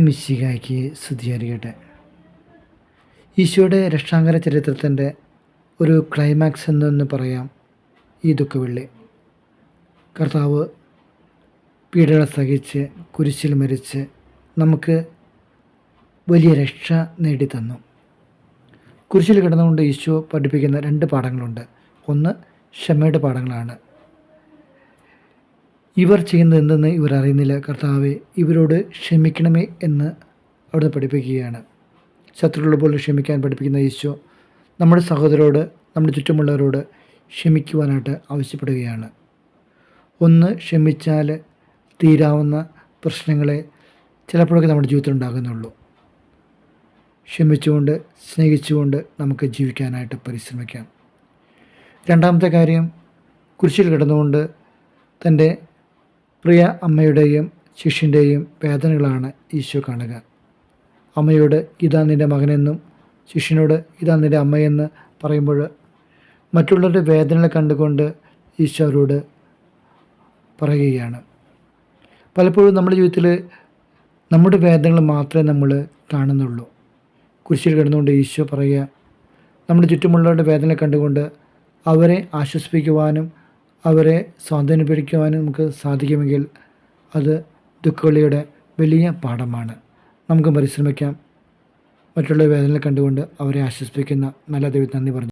മിശിഹായ്ക്ക് സ്തുതിയായിരിക്കട്ടെ. ഈശോയുടെ രക്ഷാങ്കര ചരിത്രത്തിൻ്റെ ഒരു ക്ലൈമാക്സ് എന്നൊന്ന് പറയാം ഈ ദുഃഖവെള്ളി. കർത്താവ് പീഡകൾ സഹിച്ച് കുരിശിൽ മരിച്ച് നമുക്ക് വലിയ രക്ഷ നേടിത്തന്നു. കുരിശിൽ കിടന്നുകൊണ്ട് ഈശോ പഠിപ്പിക്കുന്ന 2 പാഠങ്ങളുണ്ട്. ഒന്ന് ക്ഷമയുടെ പാഠങ്ങളാണ്. ഇവർ ചെയ്യുന്നത് എന്തെന്ന് ഇവർ അറിയുന്നില്ല, കർത്താവെ ഇവരോട് ക്ഷമിക്കണമേ എന്ന് അവിടുന്ന് പഠിപ്പിക്കുകയാണ്. ശത്രുക്കളെ പോലെ ക്ഷമിക്കാൻ പഠിപ്പിക്കുന്ന ഈശോ നമ്മുടെ സഹോദരോട്, നമ്മുടെ ചുറ്റുമുള്ളവരോട് ക്ഷമിക്കുവാനായിട്ട് ആവശ്യപ്പെടുകയാണ്. ഒന്ന് ക്ഷമിച്ചാൽ തീരാവുന്ന പ്രശ്നങ്ങളെ ചിലപ്പോഴൊക്കെ നമ്മുടെ ജീവിതത്തിൽ ഉണ്ടാകുന്നുള്ളൂ. ക്ഷമിച്ചുകൊണ്ട് സ്നേഹിച്ചുകൊണ്ട് നമുക്ക് ജീവിക്കാനായിട്ട് പരിശ്രമിക്കാം. രണ്ടാമത്തെ കാര്യം, കുരിശിൽ കിടന്നുകൊണ്ട് തൻ്റെ പ്രിയ അമ്മയുടെയും ശിഷ്യൻ്റെയും വേദനകളാണ് ഈശോ കാണുക. അമ്മയോട് ഇതാ നിൻ്റെ മകനെന്നും ശിഷ്യനോട് ഇതാ നിൻ്റെ അമ്മയെന്ന് പറയുമ്പോൾ മറ്റുള്ളവരുടെ വേദനകളെ കണ്ടുകൊണ്ട് ഈശോ അവരോട് പറയുകയാണ്. പലപ്പോഴും നമ്മുടെ ജീവിതത്തിൽ നമ്മുടെ വേദനകൾ മാത്രമേ നമ്മൾ കാണുന്നുള്ളൂ. കുരിശിൽ കിടന്നുകൊണ്ട് ഈശോ പറയുക, നമ്മുടെ ചുറ്റുമുള്ളവരുടെ വേദന കണ്ടുകൊണ്ട് അവരെ ആശ്വസിപ്പിക്കുവാനും അവരെ സ്വാധീനിപ്പിക്കുവാനും നമുക്ക് സാധിക്കുമെങ്കിൽ അത് ദുഃഖവെള്ളിയുടെ വലിയ പാഠമാണ്. നമുക്ക് പരിശ്രമിക്കാം. മറ്റുള്ള വേദനകൾ കണ്ടുകൊണ്ട് അവരെ ആശ്വസിപ്പിക്കുന്ന നല്ല ദൈവത്തിന് നന്ദി പറഞ്ഞു.